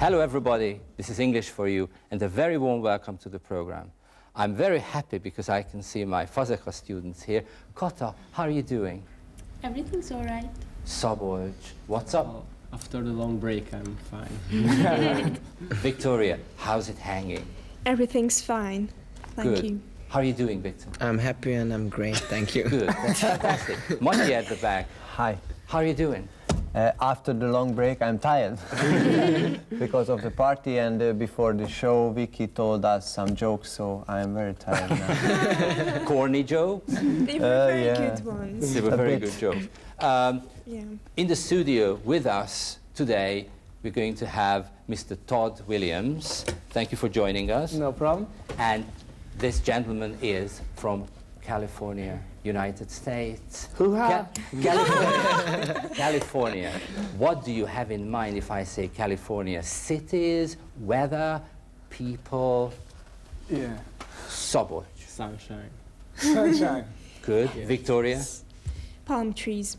Hello everybody, this is English for you and a very warm welcome to the program. I'm very happy because I can see my Fazeka students here. Kata, how are you doing? Everything's all right. Szabolcs, what's up? Well, after the long break, I'm fine. Victoria, how's it hanging? Everything's fine. Thank Good. you. How are you doing, Victor? I'm happy and I'm great, thank you. Good, that's fantastic. Monty at the back, Hi. how are you doing? After the long break, I'm tired because of the party, and before the show, Vicky told us some jokes, so I'm very tired now. Corny jokes? They were very yeah. good ones. They were A very bit. good jokes. Yeah. In the studio with us today, we're going to have Mr. Todd Williams. Thank you for joining us. No problem. And this gentleman is from California, United States. Hoo-ha. California. California. What do you have in mind if I say California? Cities, weather, people, Yeah. Szabolcs. Sunshine. Sunshine. Good. Yes. Victoria? Palm trees.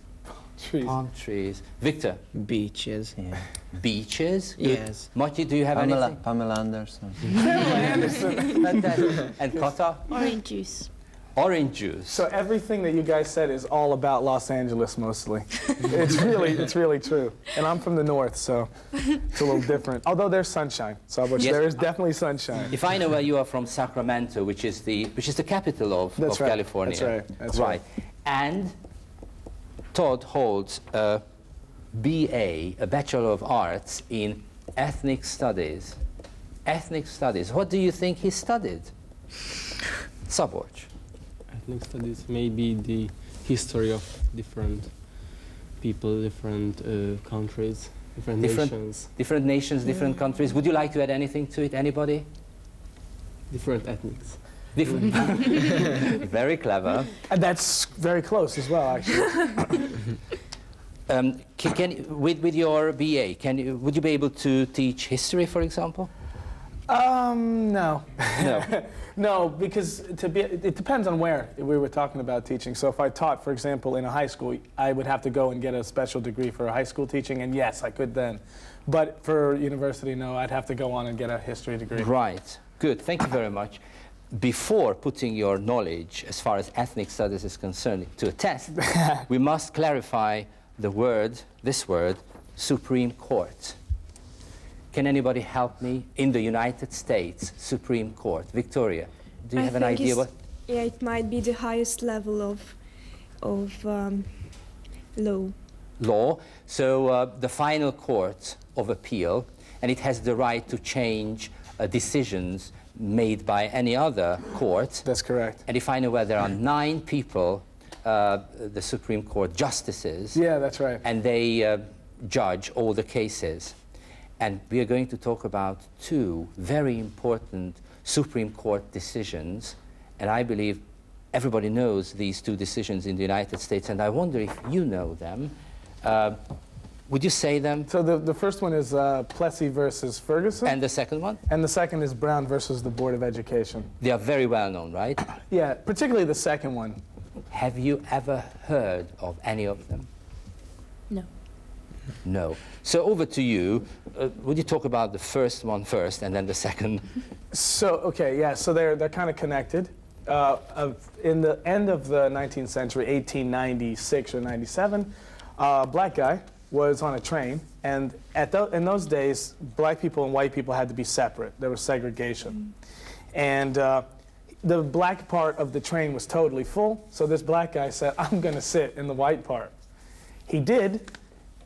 Trees. Palm trees. Victor? Beaches. Yeah. Beaches? Good. Yes. Mochi, do you have Pamela, anything? Pamela Anderson. Fantastic. And Kata? Orange juice. Orange juice. So everything that you guys said is all about Los Angeles mostly. It's really true. And I'm from the north, so it's a little different. Although there's sunshine, so Yes. there is definitely sunshine. If I know where you are from, Sacramento, which is the capital of That's right. California. That's right. That's right. And Todd holds a BA, a Bachelor of Arts in Ethnic Studies. Ethnic Studies. What do you think he studied? Szabolcs. Ethnic studies, maybe the history of different people, different countries, different nations, Different nations, different countries. Would you like to add anything to it? Anybody? different ethnics. Different. Very clever. And that's very close as well, actually. With your BA, would you be able to teach history, for example? No. No. No, because it depends on where we were talking about teaching. So if I taught, for example, in a high school, I would have to go and get a special degree for high school teaching, and yes, I could then. But for university, no, I'd have to go on and get a history degree. Right. Good. Thank you very much. Before putting your knowledge, as far as ethnic studies is concerned, to a test, we must clarify the word, this word, Supreme Court. Can anybody help me? In the United States, Supreme Court. Victoria, do you have an idea what? Yeah, it might be the highest level of law. Law. So the final court of appeal, and it has the right to change decisions made by any other court. That's correct. And if I know where there are 9 people, the Supreme Court justices, Yeah, that's right. and they judge all the cases. And we are going to talk about 2 very important Supreme Court decisions, and I believe everybody knows these 2 decisions in the United States, and I wonder if you know them. Would you say them? So the first one is Plessy versus Ferguson. And the second one? And the second is Brown versus the Board of Education. They are very well known, right? Yeah, particularly the second one. Have you ever heard of any of them? No. No. So over to you. Would you talk about the first one first and then the second? So, okay, yeah, so they're kind of connected. In the end of the 19th century, 1896 or 97, a black guy was on a train, and in those days, black people and white people had to be separate. There was segregation. And the black part of the train was totally full, so this black guy said, I'm going to sit in the white part. He did,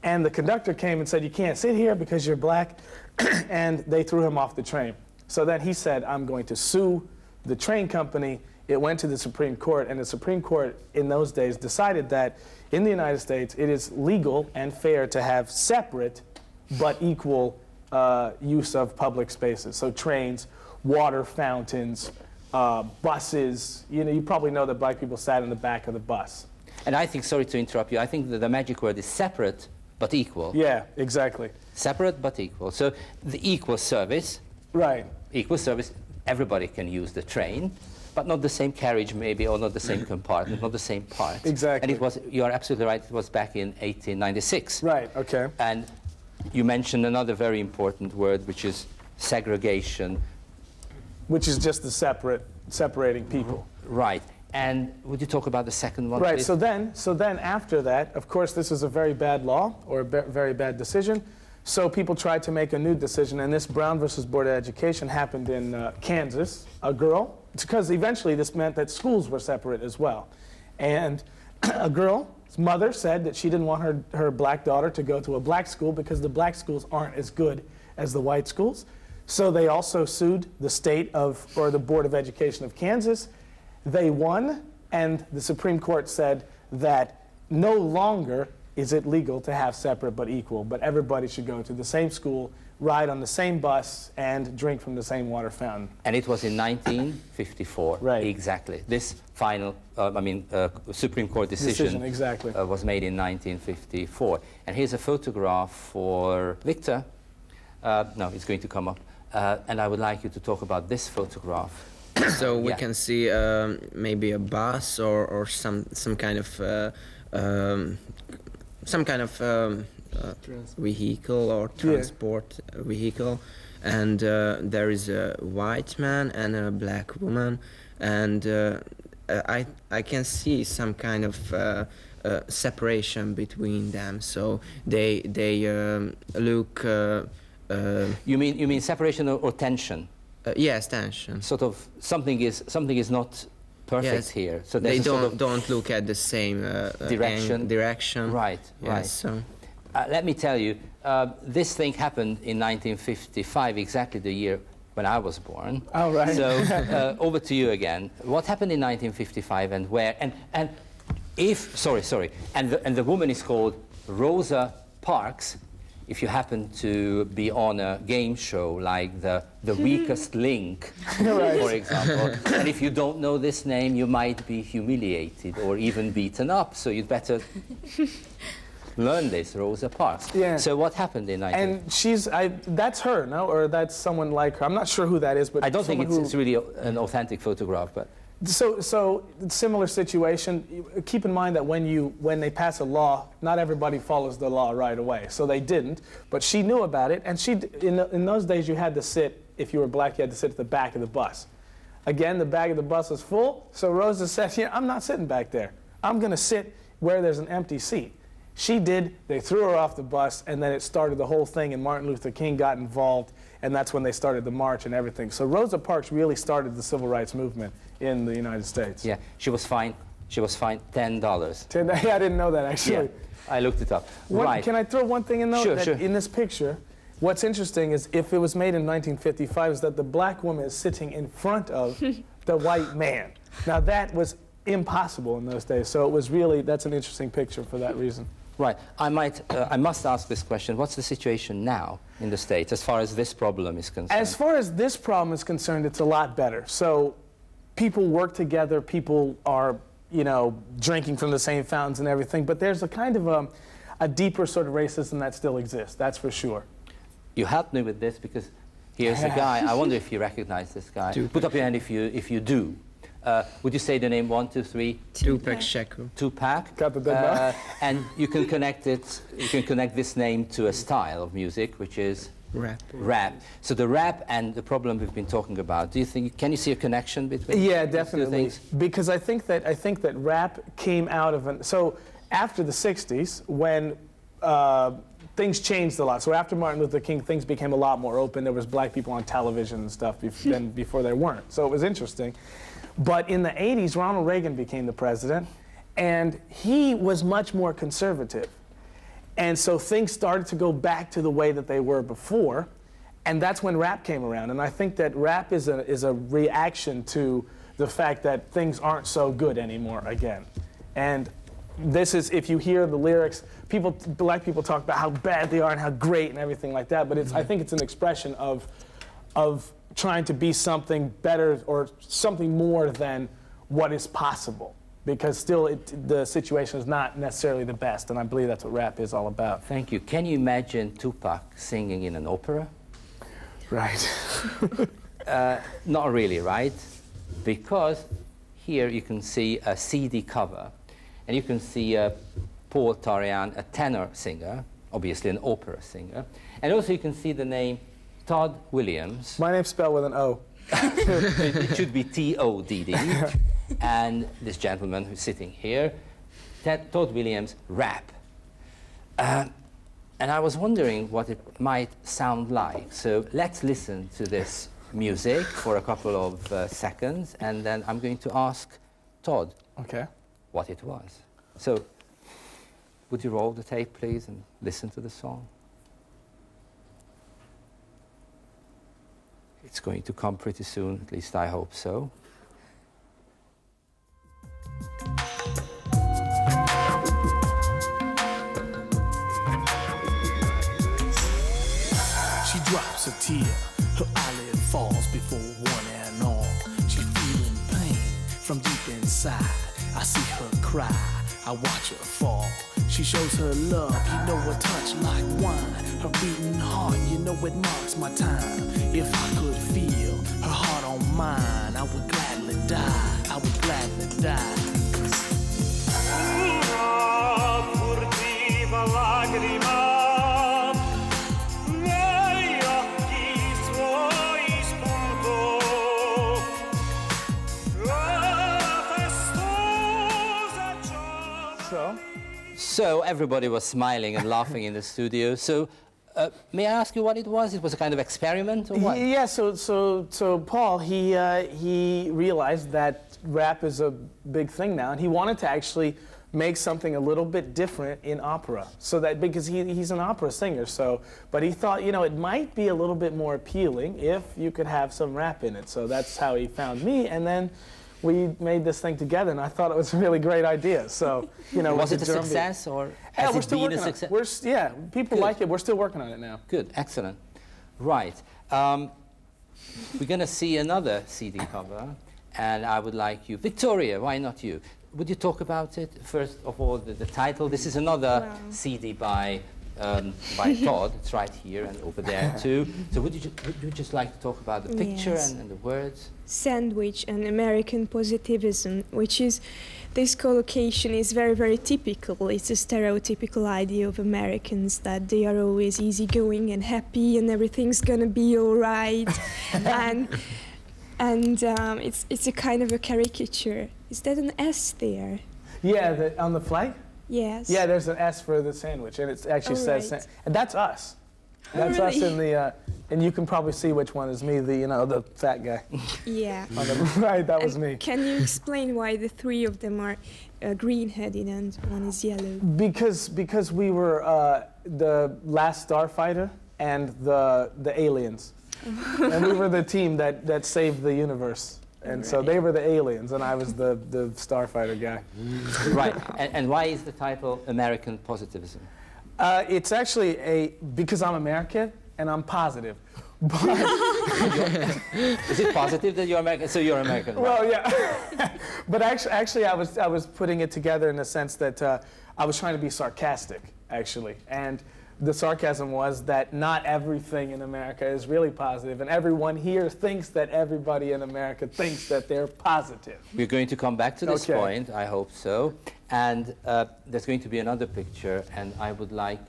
and the conductor came and said, you can't sit here because you're black, and they threw him off the train. So then he said, I'm going to sue the train company. It went to the Supreme Court, and the Supreme Court in those days decided that in the United States it is legal and fair to have separate but equal use of public spaces. So trains, water fountains, buses. You know, you probably know that black people sat in the back of the bus. And I think, sorry to interrupt you, I think that the magic word is separate but equal. Yeah, exactly. Separate but equal. So the equal service, Right. equal service, everybody can use the train, but not the same carriage maybe, or not the same compartment, not the same part. Exactly. And it was, you are absolutely right, it was back in 1896. Right, okay. And you mentioned another very important word, which is segregation. which is just the separating people. Right. And would you talk about the second one, Right. please? So then after that, of course, this is a very bad law or a very bad decision. So people tried to make a new decision, and this Brown versus Board of Education happened in Kansas. A girl, because eventually this meant that schools were separate as well, and a girl's mother said that she didn't want her black daughter to go to a black school because the black schools aren't as good as the white schools. So they also sued the the Board of Education of Kansas. They won, and the Supreme Court said that no longer is it legal to have separate but equal, but everybody should go to the same school, ride on the same bus, and drink from the same water fountain. And it was in 1954. Right. Exactly. This final, Supreme Court decision exactly. Was made in 1954. And here's a photograph for Viktor. No, it's going to come up. And I would like you to talk about this photograph. So we Yeah. can see maybe a bus or some kind of vehicle or transport vehicle, and there is a white man and a black woman, and I can see some kind of separation between them. So they look. You mean separation or tension? Yes, tension. Sort of something is not perfect Yes. here. So They there's a sort of don't look at the same direction. Right. Yes. Right. So. Let me tell you, this thing happened in 1955, exactly the year when I was born. Oh, right. So over to you again. What happened in 1955 and where? And if sorry, and the woman is called Rosa Parks. If you happen to be on a game show like the Weakest Link, for example, and if you don't know this name, you might be humiliated or even beaten up. So you'd better learn this, Rosa Parks. Yeah. So what happened in 19... And that's her, no? Or that's someone like her. I'm not sure who that is, but I don't think someone it's really an authentic photograph, but... So similar situation. Keep in mind that when they pass a law, not everybody follows the law right away. So they didn't, but she knew about it, and in those days you had to sit, if you were black, you had to sit at the back of the bus. Again, the back of the bus was full, so Rosa said, yeah, I'm not sitting back there. I'm going to sit where there's an empty seat. She did. They threw her off the bus, and then it started the whole thing, and Martin Luther King got involved, and that's when they started the march and everything. So Rosa Parks really started the civil rights movement in the United States. Yeah, she was fined $10. Yeah, I didn't know that, actually. Yeah, I looked it up. Right. Can I throw one thing in, though? Sure, That sure. In this picture, what's interesting is if it was made in 1955, is that the black woman is sitting in front of the white man. Now, that was impossible in those days, so it was really, that's an interesting picture for that reason. Right. I must ask this question. What's the situation now in the States as far as this problem is concerned? As far as this problem is concerned, it's a lot better. So people work together, people are, drinking from the same fountains and everything, but there's a kind of a deeper sort of racism that still exists, that's for sure. You helped me with this because here's a guy. I wonder if you recognize this guy. Put up your hand if you do. Would you say the name 1, 2, 3? Tupac Shakur. Tupac. Got the dead and you can connect it. You can connect this name to a style of music, which is Rap. rap. So the rap and the problem we've been talking about. Do you think? Can you see a connection between? Yeah, these two definitely. things? Because I think that rap came out of so after the '60s when things changed a lot. So after Martin Luther King, things became a lot more open. There was black people on television and stuff than before there weren't. So it was interesting. But in the '80s, Ronald Reagan became the president, and he was much more conservative. And so things started to go back to the way that they were before, and that's when rap came around. And I think that rap is a reaction to the fact that things aren't so good anymore again. And this is, if you hear the lyrics, black people talk about how bad they are and how great and everything like that, but I think it's an expression of trying to be something better or something more than what is possible. Because still, the situation is not necessarily the best, and I believe that's what rap is all about. Thank you. Can you imagine Tupac singing in an opera? Right. Not really, right? Because here you can see a CD cover, and you can see Paul Tarian, a tenor singer, obviously an opera singer. And also you can see the name Todd Williams. My name's spelled with an O. It should be T-O-D-D. And this gentleman who's sitting here, Todd Williams, rap. And I was wondering what it might sound like. So let's listen to this music for a couple of seconds, and then I'm going to ask Todd what it was. So would you roll the tape, please, and listen to the song? It's going to come pretty soon, at least I hope so. She drops a tear, her eyelid falls before one and all. She's feeling pain from deep inside. I see her cry, I watch her fall. She shows her love, you know, a touch like wine. Her beating heart, you know, it marks my time. If I could feel her heart on mine, I would gladly die, I would gladly die. Una furtiva lagrima negli occhi suoi spuntò. So everybody was smiling and laughing in the studio. So may I ask you what it was? It was a kind of experiment or what? Yeah, so Paul, he realized that rap is a big thing now, and he wanted to actually make something a little bit different in opera. So that, because he's an opera singer, so, but he thought, you know, it might be a little bit more appealing if you could have some rap in it. So that's how he found me, and then we made this thing together, and I thought it was a really great idea. So, you know, was it a success, or has we're it still been working a on it. success? Yeah, people Good. like it. We're still working on it now. Good, excellent. Right. We're going to see another CD cover, and I would like you, Victoria, why not you? Would you talk about it? First of all, the title. This is another CD by Todd. It's right here and over there too. So would you just like to talk about the picture Yes. and the words? Sandwich and American positivism, which is, this collocation is very, very typical. It's a stereotypical idea of Americans, that they are always easygoing and happy and everything's gonna be all right. and it's a kind of a caricature. Is that an S there? Yeah, on the flag? Yes. Yeah, there's an S for the sandwich, and it actually says, right. and that's us. That's us in the, and you can probably see which one is me, the fat guy. Yeah. On the right, that was And me. Can you explain why the three of them are green-headed and one is yellow? Because we were the last starfighter and the aliens, and we were the team that saved the universe. And so they were the aliens, and I was the starfighter guy. Right. And why is the title American Positivism? It's actually because I'm American and I'm positive. But Is it positive that you're American? So you're American. Right? well, yeah. But actually, I was putting it together in the sense that I was trying to be sarcastic, actually, and the sarcasm was that not everything in America is really positive, and everyone here thinks that everybody in America thinks that they're positive. We're going to come back to this Okay. point, I hope so. And there's going to be another picture, and I would like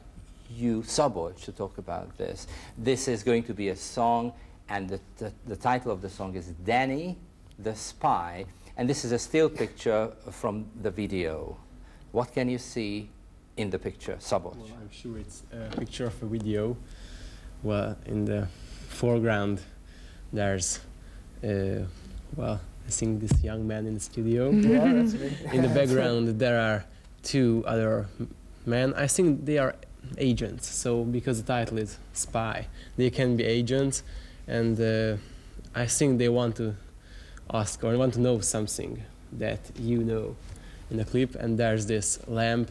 you, Szabolcs, to talk about this. This is going to be a song, and the title of the song is Danny the Spy. And this is a still picture from the video. What can you see in the picture, Szabolcs? Well, I'm sure it's a picture of a video. Well, in the foreground, there's, well, I think this young man in the studio. Yeah, that's me. In the background, there are two other men. I think they are agents. So because the title is Spy, they can be agents, and I think they want to ask or want to know something that you know in the clip. And there's this lamp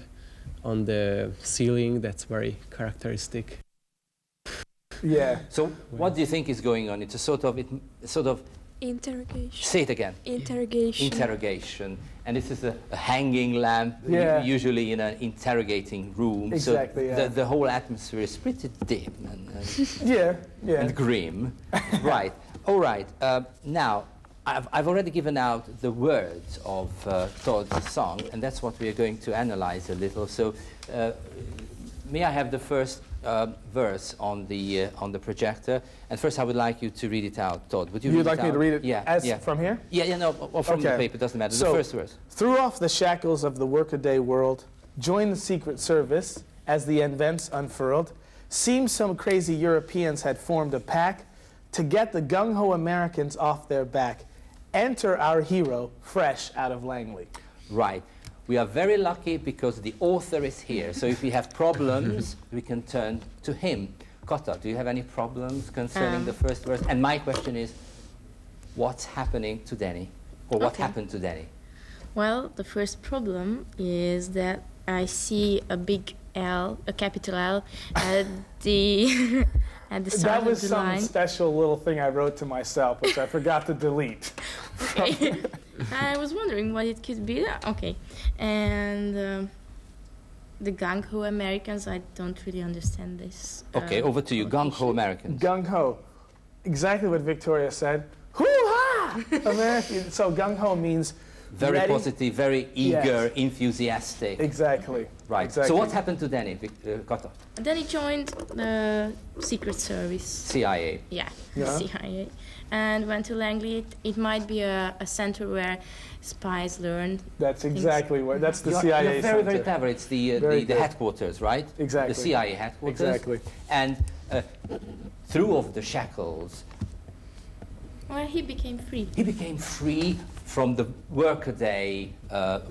on the ceiling that's very characteristic. Yeah. So what do you think is going on? It's a sort of Interrogation. say it again. Interrogation. Interrogation. And this is a hanging lamp, Yeah. usually in an interrogating room. Exactly, So yeah. the whole atmosphere is pretty dim Yeah. and grim. Right. All right. Now, I've already given out the words of Todd's song, and that's what we are going to analyze a little. So may I have the first verse on the projector? And first, I would like you to read it out, Todd. Would you? You'd read like it me out? to read it Yeah. from here? Yeah. No. Or from the Okay. paper. Doesn't matter. So, the first verse. Threw off the shackles of the workaday world, joined the Secret Service as the events unfurled. Seemed some crazy Europeans had formed a pack to get the gung-ho Americans off their back. Enter our hero, fresh out of Langley. Right. We are very lucky because the author is here. So if we have problems, we can turn to him. Kotta, do you have any problems concerning the first verse? And my question is, what's happening to Danny? Or what Okay. happened to Danny? Well, the first problem is that I see a big L, a capital L, at the at the That start was of the some line. special little thing I wrote to myself, which I forgot to delete. Okay. I was wondering what it could be. Okay, and the gung-ho Americans. I don't really understand this. Okay, over to you. Gung-ho Americans. Gung-ho. Exactly what Victoria said. Hoo-ha! American. So gung-ho means Very ready. positive, very eager, Yes. enthusiastic. Exactly. Right. Exactly. So what happened to Danny, Kotta? Then he joined the Secret Service. CIA. Yeah, Yeah. CIA. And went to Langley. It might be a center where spies learn. That's exactly what. That's the You're CIA very, very center. clever. It's the Very good. headquarters, right? Exactly. The CIA headquarters. Exactly. And threw off the shackles. Well, he became free. He became free from the workaday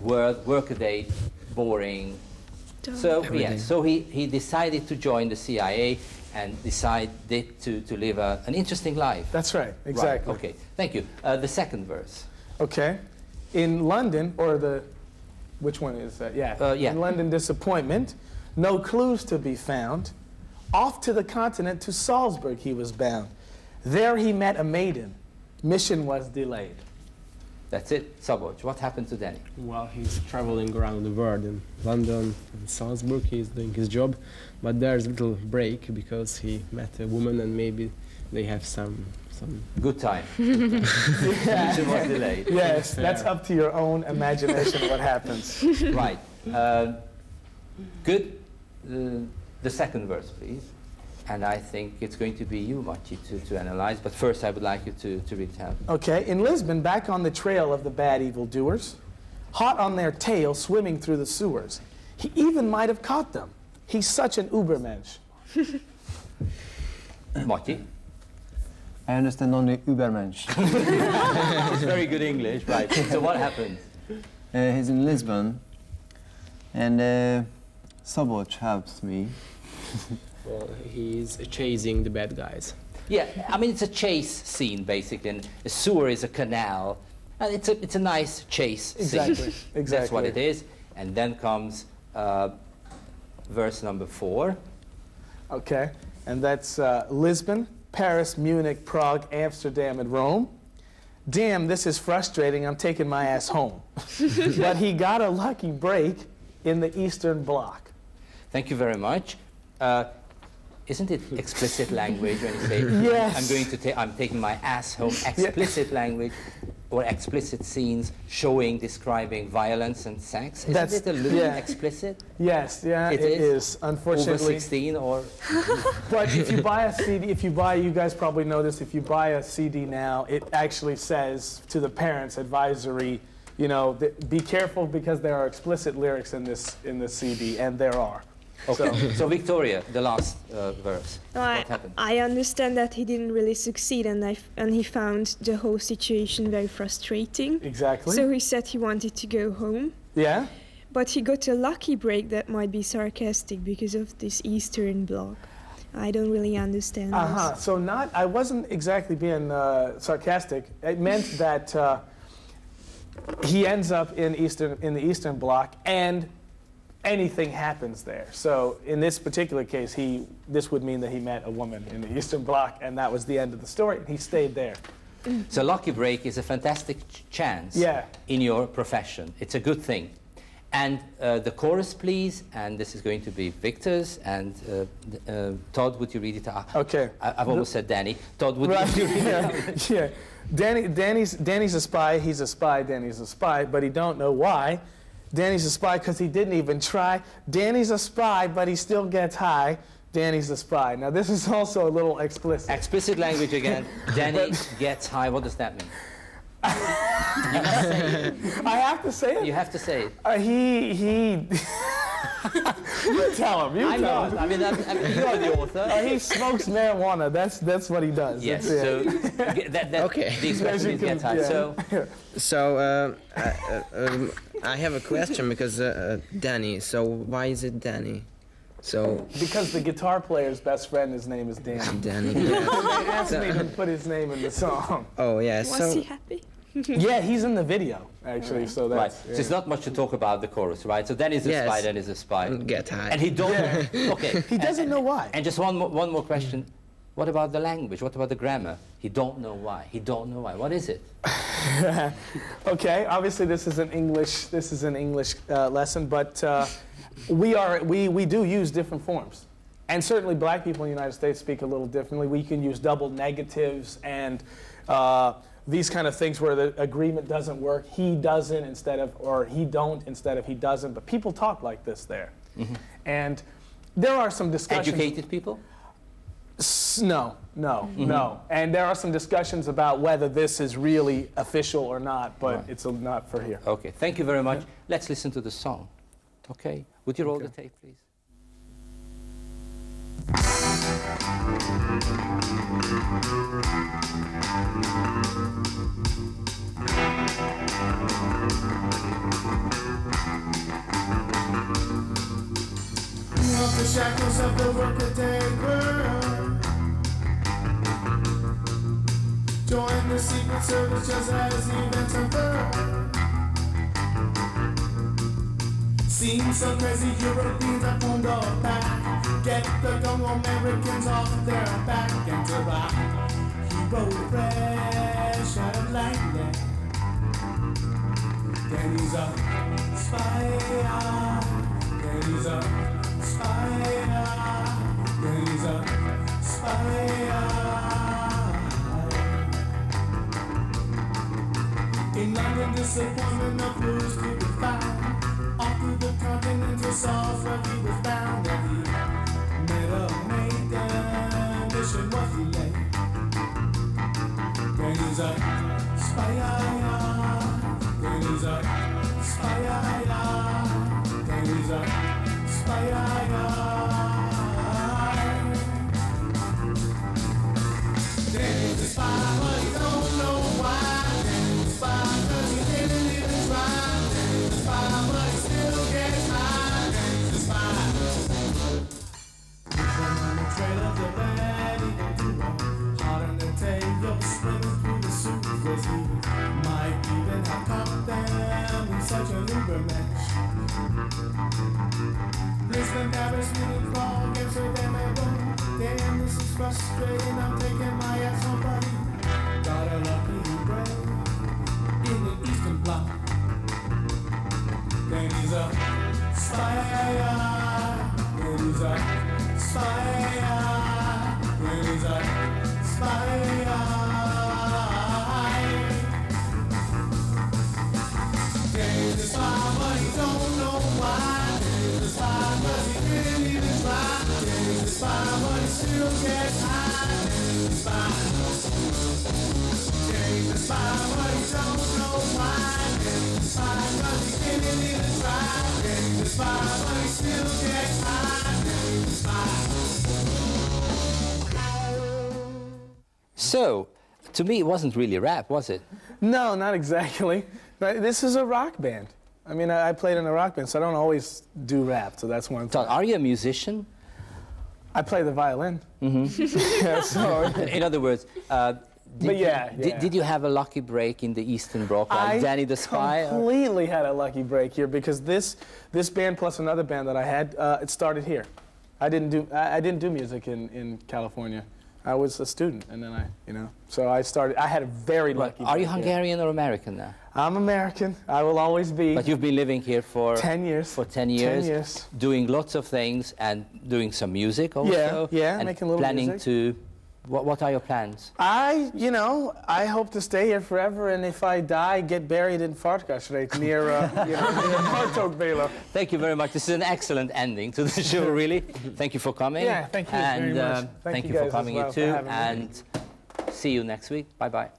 world, workaday boring. So Everything. so he decided to join the CIA and decided to live an interesting life. That's right. Exactly. Right, okay, thank you. The second verse. Okay. In London, or which one is that? Yeah. Yeah. In London, disappointment. No clues to be found. Off to the continent, to Salzburg he was bound. There he met a maiden. Mission was delayed. That's it. Szabolcs, what happened to Danny? While he's traveling around the world in London and Salzburg, he's doing his job, but there's a little break because he met a woman and maybe they have some Good time. Mission was delayed. Yes, that's up to your own imagination what happens. Right. Good. The second verse, please. And I think it's going to be you, Machi, to analyze. But first, I would like you to read it out. Okay, in Lisbon, back on the trail of the bad evildoers, hot on their tail, swimming through the sewers. He even might have caught them. He's such an Ubermensch. Machi. I understand only Übermensch. It's very good English, right. So what happened? He's in Lisbon, and Szabolcs helps me. well, he's chasing the bad guys. Yeah, I mean, it's a chase scene, basically. And a sewer is a canal. And it's a nice chase Exactly, scene. exactly. That's what it is. And then comes verse number 4. Okay, and that's Lisbon, Paris, Munich, Prague, Amsterdam, and Rome. Damn, this is frustrating. I'm taking my ass home. But he got a lucky break in the Eastern Bloc. Thank you very much. Isn't it explicit language when you say, Yes. I'm taking my ass home? Explicit language or explicit scenes showing, describing violence and sex? Isn't it a little explicit? Yes, yeah, It it is? is. Unfortunately. Over 16 or? But if you buy a CD, you guys probably know this, if you buy a CD now, it actually says to the parents advisory, you know, be careful because there are explicit lyrics in this CD, and there are. Okay, so Victoria, the last verse. What happened? I understand that he didn't really succeed, and he found the whole situation very frustrating. Exactly. So he said he wanted to go home, Yeah? but he got a lucky break that might be sarcastic because of this Eastern Bloc. I don't really understand this. So I wasn't exactly being sarcastic. It meant that he ends up in the Eastern Bloc, and anything happens there. So in this particular case, this would mean that he met a woman in the Eastern Bloc, and that was the end of the story. He stayed there. So lucky break is a fantastic chance in your profession. It's a good thing. And the chorus, please, and this is going to be Victor's, and Todd, would you read it out? Okay. I've almost said Danny. Todd, would you read it out? Yeah. Danny's a spy, he's a spy, Danny's a spy, but he don't know why. Danny's a spy because he didn't even try. Danny's a spy, but he still gets high. Danny's a spy. Now, this is also a little explicit. Explicit language again. Danny gets high. What does that mean? You must say it. I have to say it? You have to say it. He... You tell him. I'm tell not. him. I mean, you're the author. He smokes marijuana. That's what he does. Yes. That's So Okay. the expression is gets high. Yeah. So I have a question because Danny. So why is it Danny? So Because the guitar player's best friend, his name is Danny. Danny. They Yeah. asked me to put his name in the song. Oh yeah. Was So he happy? Yeah, he's in the video, actually, so right. that's... So it's not much to talk about the chorus, right? So Danny's a Yes. spy. Danny's a spy. get high. And he don't. Okay. He doesn't know why. And just one more question. What about the language? What about the grammar? He don't know why. He don't know why. What is it? Okay, obviously this is an English lesson, but we do use different forms. And certainly black people in the United States speak a little differently. We can use double negatives and these kind of things where the agreement doesn't work. He doesn't instead of, or he don't instead of he doesn't. But people talk like this there. Mm-hmm. And there are some discussions. Educated people? No. And there are some discussions about whether this is really official or not, but Right. it's not for here. Okay. Thank you very much. Let's listen to the song. Okay. Would you roll the tape, please? Off the shackles of the workaday world. Join the Secret Service just as events unfurl. Seems so crazy, Europeans are on the back. Get the young Americans off their back and to rock. Hero fresh out of lightning. Then he's a spy. Then he's a spy. Then he's a spy. In London, disappointment of clues to be found. All through the continental south where he was bound. And he met a maiden, mission was delayed. Then he's a spy. Then he's a spy. Then he's a spy. Then he's a spy, but he don't know why. Then he's a spy, 'cause he didn't even try. Then he's a spy, but he still gets high. Then he's a spy. Living on the trail of the bad evildoer, hot on the tail, swimming through the sewers. He might even have caught them in such an Ubermensch. Lisbon, Paris, Munich, Prague, Amsterdam, and Rome. Damn, this is frustrating. I'm taking my ass on buddy. Got a lucky break in the Eastern Bloc. Then he's a spy. Then he's a spy. Then he's a spy. Then he's a spy, but he don't know why. Then he's a spy, 'cause he didn't even try. Then he's a spy, but he still gets high. Then he's a spy. Then he's a spy, but he don't know why. Then he's a spy, 'cause he didn't even try. Then he's a spy, but he still gets high. Then he's a spy. So, to me, it wasn't really rap, was it? No, not exactly. Right, this is a rock band. I mean, I played in a rock band, so I don't always do rap, so that's one Todd, thing. are you a musician? I play the violin. Mm-hmm. Yeah, so... In other words, But yeah, yeah. Did you have a lucky break in the Eastern Bloc, like Danny the Spy? I completely had a lucky break here because this band plus another band that I had, it started here. I didn't do music in California. I was a student, and then so I had a very lucky Are you break here. Hungarian or American now? I'm American. I will always be. But you've been living here for 10 years. For 10 years. 10 years. Doing lots of things and doing some music also. Yeah, and making a little planning music. to What are your plans? I hope to stay here forever, and if I die, get buried in Fartkastreek near Hartogvela. Thank you very much. This is an excellent ending to the show, really. Thank you for coming. Yeah, thank you very much. Thank you guys for as coming well here for too. having me. And see you next week. Bye-bye.